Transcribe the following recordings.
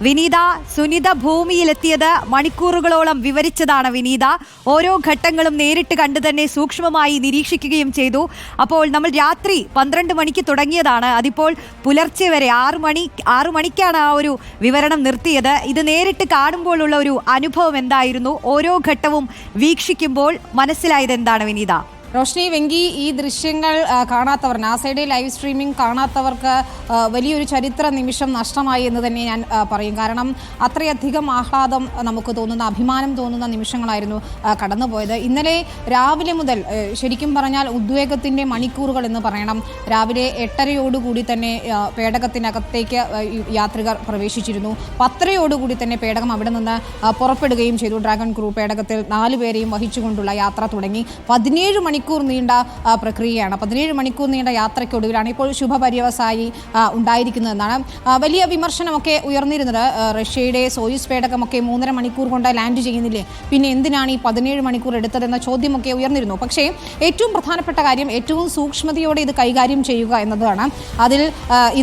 വിനീത, സുനിത ഭൂമിയിലെത്തിയത് മണിക്കൂറുകളോളം വിവരിച്ചതാണ് വിനീത. ഓരോ ഘട്ടങ്ങളും നേരിട്ട് കണ്ടു തന്നെ സൂക്ഷ്മമായി നിരീക്ഷിക്കുകയും ചെയ്തു. അപ്പോൾ നമ്മൾ രാത്രി 12 മണിക്ക് തുടങ്ങിയതാണ്, അതിപ്പോൾ പുലർച്ചെ വരെ 6 മണിക്കാണ് ആ ഒരു വിവരണം നിർത്തിയത്. ഇത് നേരിട്ട് കാണുമ്പോഴുള്ള ഒരു അനുഭവം എന്തായിരുന്നു? ഓരോ ഘട്ടവും വീക്ഷിക്കുമ്പോൾ മനസ്സിലായത് എന്താണ് വിനീത? റോഷ്നി, വെങ്കി, ഈ ദൃശ്യങ്ങൾ കാണാത്തവർ, നാസയുടെ ലൈവ് സ്ട്രീമിംഗ് കാണാത്തവർക്ക് വലിയൊരു ചരിത്ര നിമിഷം നഷ്ടമായി എന്ന് തന്നെ ഞാൻ പറയും. കാരണം അത്രയധികം ആഹ്ലാദം നമുക്ക് തോന്നുന്ന, അഭിമാനം തോന്നുന്ന നിമിഷങ്ങളായിരുന്നു കടന്നുപോയത്. ഇന്നലെ രാവിലെ മുതൽ ശരിക്കും പറഞ്ഞാൽ ഉദ്വേഗത്തിൻ്റെ മണിക്കൂറുകൾ എന്ന് പറയണം. രാവിലെ 8:30 തന്നെ പേടകത്തിനകത്തേക്ക് യാത്രികർ പ്രവേശിച്ചിരുന്നു. 10:30 തന്നെ പേടകം അവിടെ നിന്ന് പുറപ്പെടുകയും ചെയ്തു. ഡ്രാഗൺ ക്രൂ പേടകത്തിൽ 4 പേരെയും വഹിച്ചുകൊണ്ടുള്ള യാത്ര തുടങ്ങി. 17 മണിക്കൂർ നീണ്ട പ്രക്രിയയാണ്. 17 മണിക്കൂർ നീണ്ട യാത്രയ്ക്കൊടുവിലാണ് ഇപ്പോൾ ശുഭപര്യവസായി ഉണ്ടായിരിക്കുന്നതെന്നാണ് വലിയ വിമർശനമൊക്കെ ഉയർന്നിരുന്നത്. റഷ്യയുടെ സോയൂസ് പേടകമൊക്കെ 3.5 മണിക്കൂർ കൊണ്ട് ലാൻഡ് ചെയ്യുന്നില്ലേ, പിന്നെ എന്തിനാണ് ഈ 17 മണിക്കൂർ എടുത്തതെന്ന ചോദ്യമൊക്കെ ഉയർന്നിരുന്നു. പക്ഷേ ഏറ്റവും പ്രധാനപ്പെട്ട കാര്യം ഏറ്റവും സൂക്ഷ്മതയോടെ ഇത് കൈകാര്യം ചെയ്യുക എന്നതാണ്. അതിൽ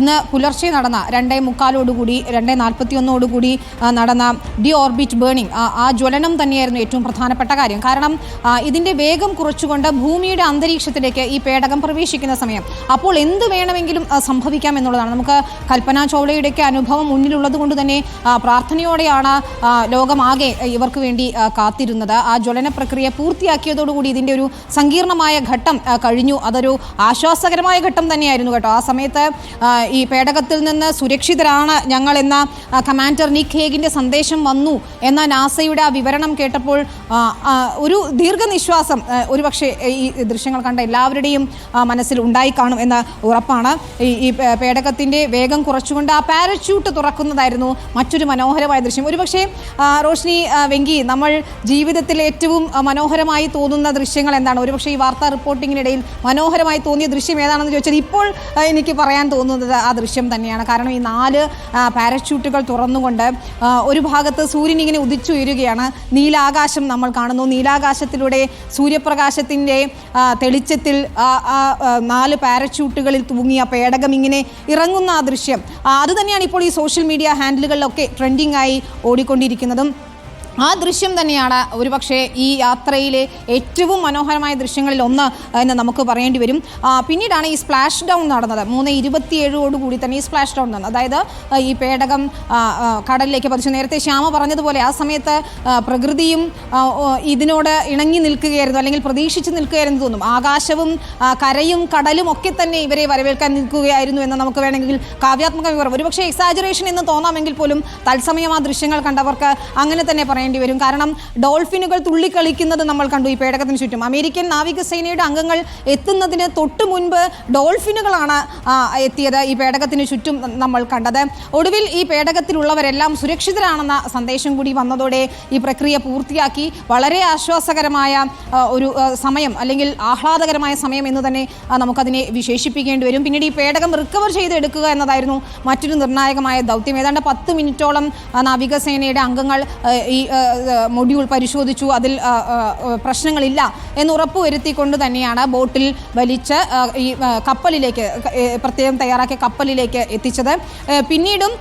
ഇന്ന് പുലർച്ചെ നടന്ന 2:45 2:41 നടന്ന ഡി ഓർബിറ്റ് ബേണിംഗ്, ആ ജ്വലനം തന്നെയായിരുന്നു ഏറ്റവും പ്രധാനപ്പെട്ട കാര്യം. കാരണം ഇതിൻ്റെ വേഗം കുറച്ചുകൊണ്ട് ഭൂമിയുടെ അന്തരീക്ഷത്തിലേക്ക് ഈ പേടകം പ്രവേശിക്കുന്ന സമയം അപ്പോൾ എന്ത് വേണമെങ്കിലും സംഭവിക്കാം എന്നുള്ളതാണ്. നമുക്ക് കൽപ്പന ചൗളയുടെയൊക്കെ അനുഭവം മുന്നിലുള്ളത് കൊണ്ട് തന്നെ പ്രാർത്ഥനയോടെയാണ് ലോകമാകെ ഇവർക്ക് വേണ്ടി കാത്തിരുന്നത്. ആ ജ്വലന പ്രക്രിയ പൂർത്തിയാക്കിയതോടുകൂടി ഇതിൻ്റെ ഒരു സങ്കീർണമായ ഘട്ടം കഴിഞ്ഞു. അതൊരു ആശ്വാസകരമായ ഘട്ടം തന്നെയായിരുന്നു കേട്ടോ. ആ സമയത്ത് ഈ പേടകത്തിൽ നിന്ന് സുരക്ഷിതരാണ് ഞങ്ങൾ എന്ന കമാൻഡർ നിക് ഹേഗിൻ്റെ സന്ദേശം വന്നു എന്ന നാസയുടെ ആ വിവരണം കേട്ടപ്പോൾ ഒരു ദീർഘനിശ്വാസം ഒരുപക്ഷെ ഈ ദൃശ്യങ്ങൾ കണ്ട എല്ലാവരുടെയും മനസ്സിൽ ഉണ്ടായി കാണും എന്ന് ഉറപ്പാണ്. ഈ പേടകത്തിൻ്റെ വേഗം കുറച്ചുകൊണ്ട് ആ പാരച്യൂട്ട് തുറക്കുന്നതായിരുന്നു മറ്റൊരു മനോഹരമായ ദൃശ്യം. ഒരുപക്ഷെ റോഷ്നി, വെങ്കി, നമ്മൾ ജീവിതത്തിൽ ഏറ്റവും മനോഹരമായി തോന്നുന്ന ദൃശ്യങ്ങൾ എന്താണ്? ഒരുപക്ഷെ ഈ വാർത്താ റിപ്പോർട്ടിങ്ങിനിടയിൽ മനോഹരമായി തോന്നിയ ദൃശ്യം ഏതാണെന്ന് ചോദിച്ചാൽ ഇപ്പോൾ എനിക്ക് പറയാൻ തോന്നുന്നത് ആ ദൃശ്യം തന്നെയാണ്. കാരണം ഈ 4 പാരച്യൂട്ടുകൾ തുറന്നുകൊണ്ട് ഒരു ഭാഗത്ത് സൂര്യൻ ഇങ്ങനെ ഉദിച്ചുയരുകയാണ്. നീലാകാശം നമ്മൾ കാണുന്നു. നീലാകാശത്തിലൂടെ സൂര്യപ്രകാശത്തിൻ്റെ തെളിച്ചത്തിൽ 4 പാരച്യൂട്ടുകളിൽ തൂങ്ങിയ പേടകം ഇങ്ങനെ ഇറങ്ങുന്ന ആ ദൃശ്യം അതുതന്നെയാണ് ഇപ്പോൾ ഈ സോഷ്യൽ മീഡിയ ഹാൻഡിലുകളിലൊക്കെ ട്രെൻഡിങ് ആയി ഓടിക്കൊണ്ടിരിക്കുന്നതും. ആ ദൃശ്യം തന്നെയാണ് ഒരുപക്ഷെ ഈ യാത്രയിലെ ഏറ്റവും മനോഹരമായ ദൃശ്യങ്ങളിൽ ഒന്ന് എന്ന് നമുക്ക് പറയേണ്ടി വരും. പിന്നീടാണ് ഈ സ്പ്ലാഷ് ഡൗൺ നടന്നത്. 3:27 തന്നെ ഈ സ്പ്ലാഷ് ഡൗൺ നടന്നത്. അതായത് ഈ പേടകം കടലിലേക്ക് പതിച്ചു. നേരത്തെ ശ്യാമ പറഞ്ഞതുപോലെ ആ സമയത്ത് പ്രകൃതിയും ഇതിനോട് ഇണങ്ങി നിൽക്കുകയായിരുന്നു, അല്ലെങ്കിൽ പ്രതീക്ഷിച്ച് നിൽക്കുകയായിരുന്നു തോന്നും. ആകാശവും കരയും കടലും ഒക്കെ തന്നെ ഇവരെ വരവേൽക്കാൻ നിൽക്കുകയായിരുന്നു എന്ന് നമുക്ക് വേണമെങ്കിൽ കാവ്യാത്മക വിവരം, ഒരുപക്ഷെ എക്സാജറേഷൻ എന്ന് തോന്നാമെങ്കിൽ പോലും തത്സമയം ആ ദൃശ്യങ്ങൾ കണ്ടവർക്ക് അങ്ങനെ തന്നെ പറയേണ്ടി വരും. കാരണം ഡോൾഫിനുകൾ തുള്ളിക്കളിക്കുന്നത് നമ്മൾ കണ്ടു ഈ പേടകത്തിന് ചുറ്റും. അമേരിക്കൻ നാവികസേനയുടെ അംഗങ്ങൾ എത്തുന്നതിന് തൊട്ട് മുൻപ് ഡോൾഫിനുകളാണ് എത്തിയത് ഈ പേടകത്തിന് ചുറ്റും നമ്മൾ കണ്ടത്. ഒടുവിൽ ഈ പേടകത്തിലുള്ളവരെല്ലാം സുരക്ഷിതരാണെന്ന സന്ദേശം കൂടി വന്നതോടെ ഈ പ്രക്രിയ പൂർത്തിയാക്കി. വളരെ ആശ്വാസകരമായ ഒരു സമയം, അല്ലെങ്കിൽ ആഹ്ലാദകരമായ സമയം എന്ന് തന്നെ നമുക്കതിനെ വിശേഷിപ്പിക്കേണ്ടി വരും. പിന്നീട് ഈ പേടകം റിക്കവർ ചെയ്തെടുക്കുക എന്നതായിരുന്നു മറ്റൊരു നിർണായകമായ ദൗത്യം. ഏതാണ്ട് 10 മിനിറ്റോളം നാവികസേനയുടെ അംഗങ്ങൾ ഈ മൊഡ്യൂൾ പരിശോധിച്ചു. അതിൽ പ്രശ്നങ്ങളില്ല എന്ന് ഉറപ്പുവരുത്തിക്കൊണ്ട് തന്നെയാണ് ബോട്ടിൽ വലിച്ച് ഈ കപ്പലിലേക്ക്, പ്രത്യേകം തയ്യാറാക്കിയ കപ്പലിലേക്ക് എത്തിച്ചത്. പിന്നീടും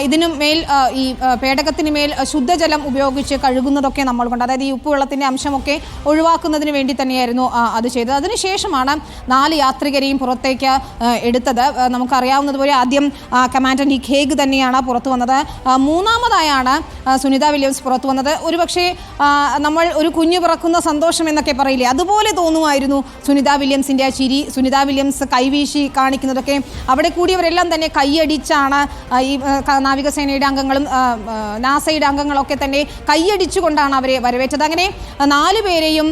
ഇതിനു മേൽ, ഈ പേടകത്തിന് മേൽ ശുദ്ധജലം ഉപയോഗിച്ച് കഴുകുന്നതൊക്കെ നമ്മൾ കണ്ടു. അതായത് ഈ ഉപ്പുവെള്ളത്തിൻ്റെ അംശമൊക്കെ ഒഴിവാക്കുന്നതിന് വേണ്ടി തന്നെയായിരുന്നു അത് ചെയ്തത്. അതിനുശേഷമാണ് 4 യാത്രികരെയും പുറത്തേക്ക് എടുത്തത്. നമുക്കറിയാവുന്നതുപോലെ ആദ്യം കമാൻഡർ നിക് ഹേഗ് തന്നെയാണ് പുറത്തു വന്നത്. മൂന്നാമതായാണ് സുനിത വില്യംസ് പുറത്തു വന്നത്. ഒരുപക്ഷെ നമ്മൾ ഒരു കുഞ്ഞു പിറക്കുന്ന സന്തോഷം എന്നൊക്കെ പറയില്ലേ, അതുപോലെ തോന്നുമായിരുന്നു സുനിത വില്യംസിൻ്റെ ആ ചിരി. സുനിത വില്യംസ് കൈവീശി കാണിക്കുന്നതൊക്കെ അവിടെ കൂടിയവരെല്ലാം തന്നെ കൈയടിച്ചാണ്. ഈ നാവികസേനയുടെ അംഗങ്ങളും നാസയുടെ അംഗങ്ങളൊക്കെ തന്നെ കൈയടിച്ചുകൊണ്ടാണ് അവരെ വരവേറ്റത്. അങ്ങനെ 4 പേരെയും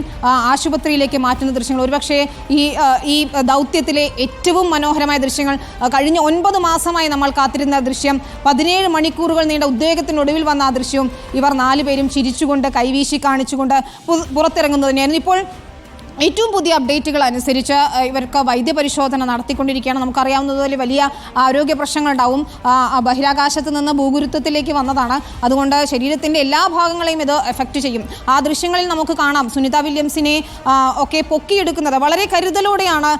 ആശുപത്രിയിലേക്ക് മാറ്റുന്ന ദൃശ്യങ്ങൾ, ഒരുപക്ഷെ ഈ ദൗത്യത്തിലെ ഏറ്റവും മനോഹരമായ ദൃശ്യങ്ങൾ. കഴിഞ്ഞ 9 മാസമായി നമ്മൾ കാത്തിരുന്ന ദൃശ്യം, 17 മണിക്കൂറുകൾ നീണ്ട ഉദ്വേഗത്തിനൊടുവിൽ വന്ന ആ ദൃശ്യവും ഇവർ 4 പേരും ചിരിച്ചുകൊണ്ട് കൈവീശി കാണിച്ചുകൊണ്ട് പുറത്തിറങ്ങുന്നത് തന്നെയായിരുന്നു. ഇപ്പോൾ ഏറ്റവും പുതിയ അപ്ഡേറ്റുകൾ അനുസരിച്ച് ഇവർക്ക് വൈദ്യപരിശോധന നടത്തിക്കൊണ്ടിരിക്കുകയാണ്. നമുക്കറിയാവുന്നതുപോലെ വലിയ ആരോഗ്യ പ്രശ്നങ്ങളുണ്ടാവും. ബഹിരാകാശത്ത് നിന്ന് ഭൂഗുരുത്വത്തിലേക്ക് വന്നതാണ്. അതുകൊണ്ട് ശരീരത്തിൻ്റെ എല്ലാ ഭാഗങ്ങളെയും ഇത് എഫക്റ്റ് ചെയ്യും. ആ ദൃശ്യങ്ങളിൽ നമുക്ക് കാണാം സുനിത വില്യംസിനെ ഒക്കെ പൊക്കിയെടുക്കുന്നത് വളരെ കരുതലോടെയാണ്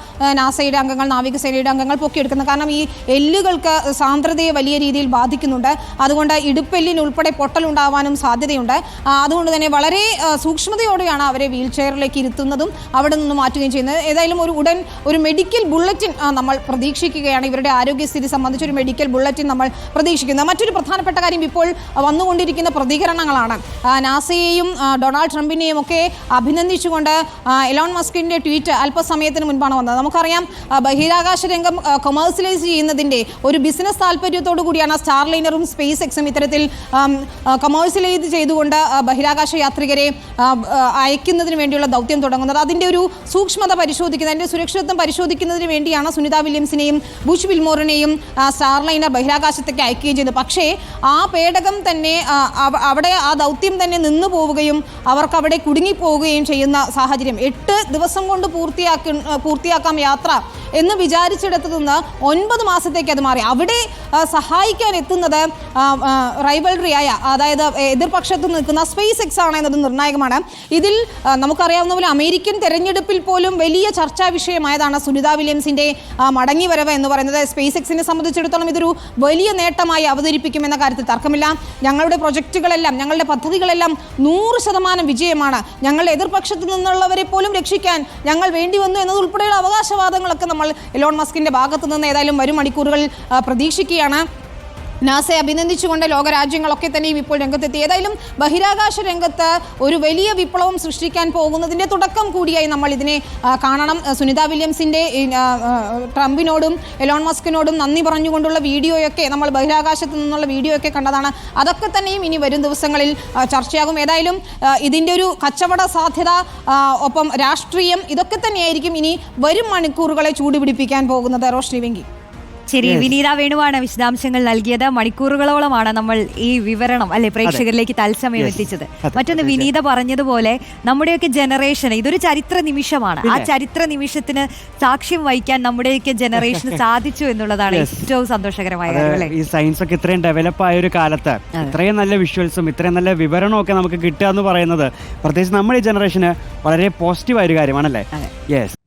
നാസയുടെ അംഗങ്ങൾ, നാവികസേനയുടെ അംഗങ്ങൾ പൊക്കിയെടുക്കുന്നത്. കാരണം ഈ എല്ലുകൾക്ക് സാന്ദ്രതയെ വലിയ രീതിയിൽ ബാധിക്കുന്നുണ്ട്. അതുകൊണ്ട് ഇടുപ്പെല്ലിന് ഉൾപ്പെടെ പൊട്ടലുണ്ടാവാനും സാധ്യതയുണ്ട്. അതുകൊണ്ട് തന്നെ വളരെ സൂക്ഷ്മതയോടെയാണ് അവരെ വീൽ ചെയറിലേക്ക് ഇരുത്തുന്നതും അവിടെ നിന്ന് മാറ്റുകയും ചെയ്യുന്നത്. ഏതായാലും ഉടൻ ഒരു മെഡിക്കൽ ബുള്ളറ്റിൻ നമ്മൾ പ്രതീക്ഷിക്കുകയാണ്. ഇവരുടെ ആരോഗ്യസ്ഥിതി സംബന്ധിച്ച് ഒരു മെഡിക്കൽ ബുള്ളറ്റിൻ നമ്മൾ പ്രതീക്ഷിക്കുന്നത്. മറ്റൊരു പ്രധാനപ്പെട്ട കാര്യം ഇപ്പോൾ വന്നുകൊണ്ടിരിക്കുന്ന പ്രതികരണങ്ങളാണ്. നാസയെയും ഡൊണാൾഡ് ട്രംപിനെയും ഒക്കെ അഭിനന്ദിച്ചുകൊണ്ട് എലോൺ മസ്കിന്റെ ട്വീറ്റ് അല്പസമയത്തിന് മുൻപാണ് വന്നത്. നമുക്കറിയാം ബഹിരാകാശ രംഗം കൊമേഴ്സ്യലൈസ് ചെയ്യുന്നതിൻ്റെ ഒരു ബിസിനസ് താല്പര്യത്തോടു കൂടിയാണ് സ്റ്റാർലൈനറും സ്പേസ് എക്സും ഇത്തരത്തിൽ കൊമേഴ്സ്യലൈസ് ചെയ്തുകൊണ്ട് ബഹിരാകാശ യാത്രികരെ അയക്കുന്നതിന് വേണ്ടിയുള്ള ദൗത്യം തുടങ്ങുന്നത്. അതിൻ്റെ ഒരു സൂക്ഷ്മത പരിശോധിക്കുന്നത്, അതിൻ്റെ സുരക്ഷിതത്വം പരിശോധിക്കുന്നതിന് വേണ്ടിയാണ് സുനിത വില്യംസിനെയും ബുഷ് വിൽമോറിനെയും സ്റ്റാർലൈനർ ബഹിരാകാശത്തേക്ക് അയക്കുകയും ചെയ്തത്. പക്ഷേ ആ പേടകം തന്നെ അവിടെ ആ ദൗത്യം തന്നെ നിന്നു പോവുകയും അവർക്ക് അവിടെ കുടുങ്ങിപ്പോവുകയും ചെയ്യുന്ന സാഹചര്യം. 8 ദിവസം കൊണ്ട് പൂർത്തിയാക്കാം യാത്ര എന്ന് വിചാരിച്ചിടത്തു നിന്ന് 9 മാസത്തേക്ക് അത് മാറി. അവിടെ സഹായിക്കാൻ എത്തുന്നത് റൈവൽറിയായ, അതായത് എതിർപക്ഷത്ത് നിൽക്കുന്ന സ്പേസ് എക്സ് ആണ് എന്നത് നിർണായകമാണ്. ഇതിൽ നമുക്കറിയാവുന്ന പോലെ അമേരിക്കൻ തെരഞ്ഞെടുപ്പിൽ പോലും വലിയ ചർച്ചാ വിഷയമായതാണ് സുനിത വില്യംസിന്റെ മടങ്ങിവരവ് എന്ന് പറയുന്നത്. സ്പേസ് എക്സിനെ സംബന്ധിച്ചിടത്തോളം ഇതൊരു വലിയ നേട്ടമായി അവതരിപ്പിക്കുമെന്ന കാര്യത്തിൽ തർക്കമില്ല. ഞങ്ങളുടെ പ്രൊജക്റ്റുകളെല്ലാം, ഞങ്ങളുടെ പദ്ധതികളെല്ലാം 100% വിജയമാണ്. ഞങ്ങളുടെ എതിർപക്ഷത്ത് നിന്നുള്ളവരെ പോലും രക്ഷിക്കാൻ ഞങ്ങൾ വേണ്ടി വന്നു എന്നതുൾപ്പെടെയുള്ള അവകാശവാദങ്ങളൊക്കെ നമ്മൾ എലോൺ മസ്കിന്റെ ഭാഗത്തു നിന്ന് ഏതായാലും വരും മണിക്കൂറുകളിൽ പ്രതീക്ഷിക്കുകയാണ്. നാസയെ അഭിനന്ദിച്ചുകൊണ്ട് ലോകരാജ്യങ്ങളൊക്കെ തന്നെയും ഇപ്പോൾ രംഗത്തെത്തി. ഏതായാലും ബഹിരാകാശ രംഗത്ത് ഒരു വലിയ വിപ്ലവം സൃഷ്ടിക്കാൻ പോകുന്നതിൻ്റെ തുടക്കം കൂടിയായി നമ്മൾ ഇതിനെ കാണണം. സുനിത വില്യംസിൻ്റെ ട്രംപിനോടും എലോൺ മസ്കിനോടും നന്ദി പറഞ്ഞുകൊണ്ടുള്ള വീഡിയോയൊക്കെ നമ്മൾ ബഹിരാകാശത്ത് നിന്നുള്ള വീഡിയോയൊക്കെ കണ്ടതാണ്. അതൊക്കെ തന്നെയും ഇനി വരും ദിവസങ്ങളിൽ ചർച്ചയാകും. ഏതായാലും ഇതിൻ്റെ ഒരു കച്ചവട സാധ്യത, ഒപ്പം രാഷ്ട്രീയം, ഇതൊക്കെ തന്നെയായിരിക്കും ഇനി വരും മണിക്കൂറുകളെ ചൂടുപിടിപ്പിക്കാൻ പോകുന്നത്. റോഷ്നി വെങ്കി. ശരി, വിനീത വേണുവാണ് വിശദാംശങ്ങൾ നൽകിയത്. മണിക്കൂറുകളോളമാണ് നമ്മൾ ഈ വിവരണം പ്രേക്ഷകരിലേക്ക് തത്സമയം എത്തിച്ചത്. മറ്റൊന്ന്, വിനീത പറഞ്ഞതുപോലെ നമ്മുടെയൊക്കെ ജനറേഷൻ ഇതൊരു ചരിത്ര നിമിഷമാണ്. ആ ചരിത്ര നിമിഷത്തിന് സാക്ഷ്യം വഹിക്കാൻ നമ്മുടെയൊക്കെ ജനറേഷന് സാധിച്ചു എന്നുള്ളതാണ് ഏറ്റവും സന്തോഷകരമായ കാര്യം. ഈ സയൻസ് ഒക്കെ ഇത്രയും ഡെവലപ്പ് ആയ ഒരു കാലത്ത് ഇത്രയും നല്ല വിഷ്വൽസും ഇത്രയും നല്ല വിവരണവും ഒക്കെ നമുക്ക് കിട്ടുക എന്ന് പറയുന്നത് പ്രത്യേകിച്ച് നമ്മുടെ ഈ ജനറേഷന് വളരെ പോസിറ്റീവായ ഒരു കാര്യമാണല്ലേ. യെസ്.